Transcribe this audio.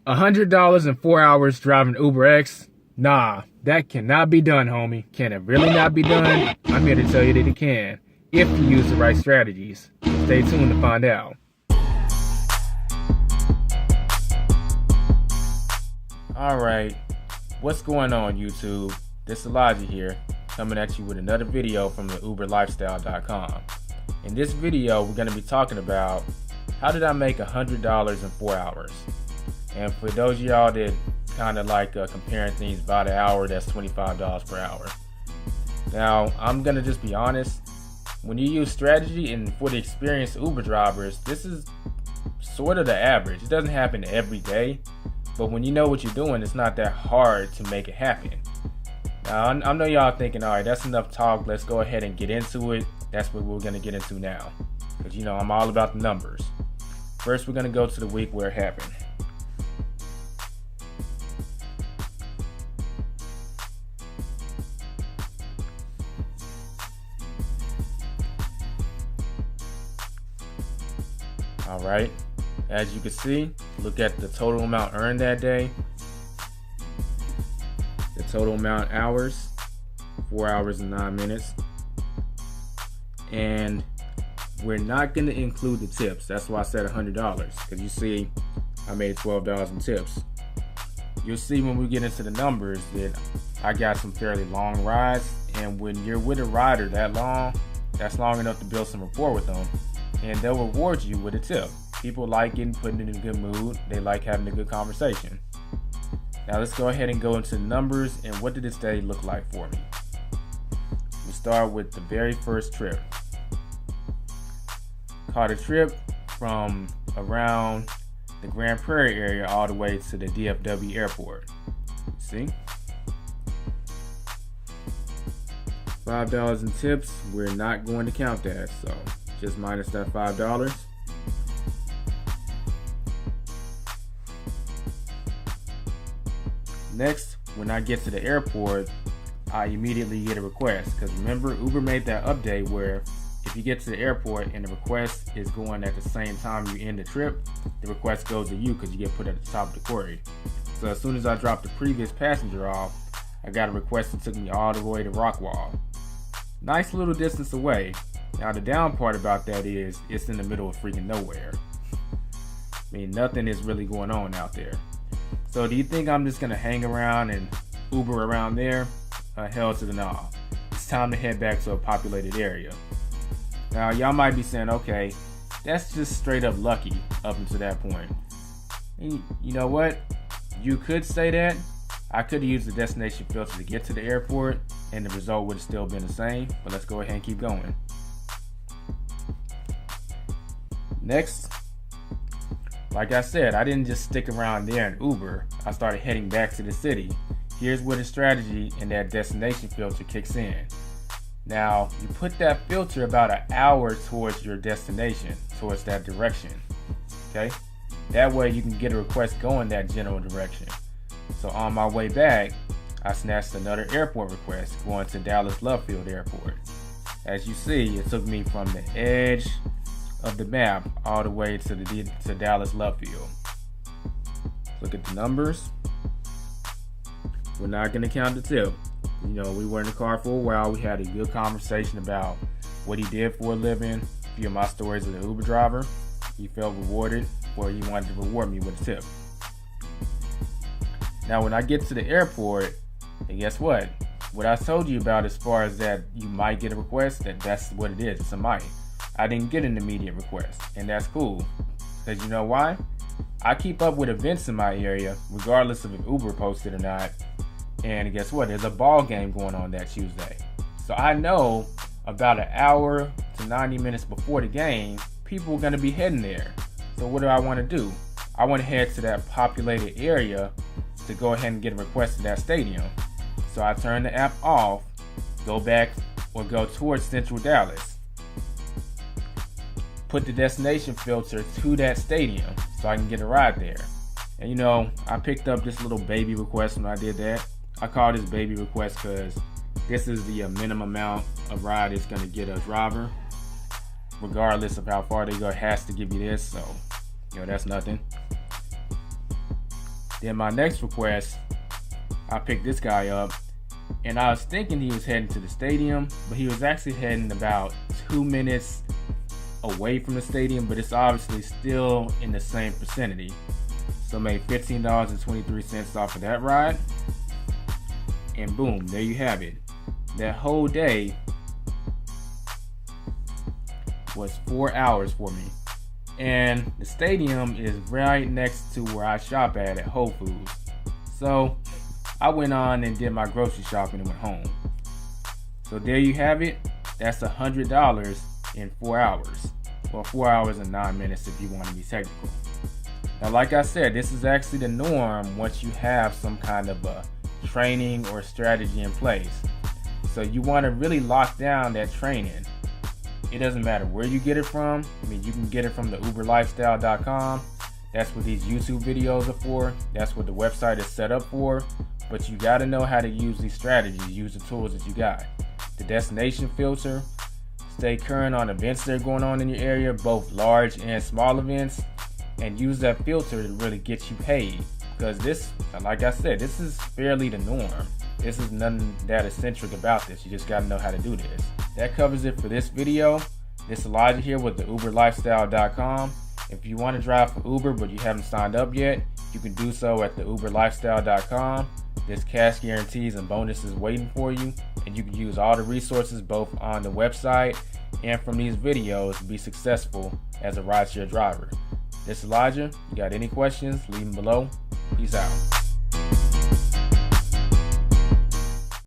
$100 in 4 hours driving Uber X? Nah, that cannot be done, homie. Can it really not be done? I'm here to tell you that it can, if you use the right strategies. Stay tuned to find out. Alright, what's going on YouTube? This is Elijah here, coming at you with another video from the uberlifestyle.com. In this video, we're going to be talking about how did I make $100 in 4 hours? And for those of y'all that kind of like comparing things by the hour, that's $25 per hour. Now, I'm going to just be honest. When you use strategy, and for the experienced Uber drivers, this is sort of the average. It doesn't happen every day, but when you know what you're doing, it's not that hard to make it happen. Now, I know y'all thinking, all right, that's enough talk. Let's go ahead and get into it. That's what we're going to get into now. Because, you know, I'm all about the numbers. First, we're going to go to the week where it happened. All right, as you can see, look at the total amount earned that day, the total amount hours, 4 hours and 9 minutes, and we're not going to include the tips. That's why I said $100, because you see I made $12 in tips. You'll see when we get into the numbers that I got some fairly long rides, and when you're with a rider that long, that's long enough to build some rapport with them. And they'll reward you with a tip. People like getting put in a good mood. They like having a good conversation. Now let's go ahead and go into the numbers and what did this day look like for me. We start with the very first trip. Caught a trip from around the Grand Prairie area all the way to the DFW airport. See? $5 in tips. We're not going to count that, so just minus that $5. Next, when I get to the airport, I immediately get a request. Because remember, Uber made that update where if you get to the airport and the request is going at the same time you end the trip, the request goes to you because you get put at the top of the query. So as soon as I dropped the previous passenger off, I got a request that took me all the way to Rockwall. Nice little distance away. Now the down part about that is it's in the middle of freaking nowhere. I mean, nothing is really going on out there. So do you think I'm just gonna hang around and Uber around there? Hell to the no. It's time to head back to a populated area. Now y'all might be saying, okay, that's just straight up lucky up until that point. And you know what? You could say that. I could have used the destination filter to get to the airport and the result would have still been the same, but let's go ahead and keep going. Next, like I said, I didn't just stick around there in Uber. I started heading back to the city. Here's where the strategy and that destination filter kicks in. Now, you put that filter about an hour towards your destination, towards that direction. Okay? That way you can get a request going that general direction. So on my way back, I snatched another airport request going to Dallas Love Field Airport. As you see, it took me from the edge of the map all the way to Dallas Love Field. Look at the numbers. We're not going to count the tip. You know, we were in the car for a while. We had a good conversation about what he did for a living. A few of my stories of the Uber driver. He felt rewarded, or he wanted to reward me with a tip. Now when I get to the airport, and guess what? What I told you about as far as that you might get a request, that's what it is. It's a might. I didn't get an immediate request, and that's cool. Because you know why? I keep up with events in my area, regardless of if Uber posted or not. And guess what? There's a ball game going on that Tuesday. So I know about an hour to 90 minutes before the game, people are going to be heading there. So what do I want to do? I want to head to that populated area to go ahead and get a request to that stadium. So I turn the app off, go back or go towards Central Dallas. Put the destination filter to that stadium so I can get a ride there. And you know, I picked up this little baby request when I did that. I call this baby request because this is the minimum amount of ride it's going to get a driver. Regardless of how far they go, it has to give you this. So, you know, that's nothing. Then my next request, I picked this guy up, and I was thinking he was heading to the stadium, but he was actually heading about 2 minutes away from the stadium, but it's obviously still in the same vicinity. So made $15.23 off of that ride. And boom, there you have it. That whole day was 4 hours for me. And the stadium is right next to where I shop at Whole Foods. So I went on and did my grocery shopping and went home. So there you have it. That's $100 in 4 hours. Well, 4 hours and 9 minutes if you want to be technical. Now, like I said, this is actually the norm once you have some kind of a training or strategy in place. So you want to really lock down that training. It doesn't matter where you get it from. I mean, you can get it from the uberlifestyle.com. That's what these YouTube videos are for. That's what the website is set up for. But you got to know how to use these strategies, use the tools that you got. The destination filter, stay current on events that are going on in your area, both large and small events, and use that filter to really get you paid. Because this, like I said, this is fairly the norm. This is nothing that eccentric about this. You just got to know how to do this. That covers it for this video. This is Elijah here with the uberlifestyle.com. If you want to drive for Uber but you haven't signed up yet, you can do so at the uberlifestyle.com. There's cash guarantees and bonuses waiting for you, and you can use all the resources both on the website and from these videos to be successful as a rideshare driver. This is Elijah. You got any questions, leave them below. Peace out.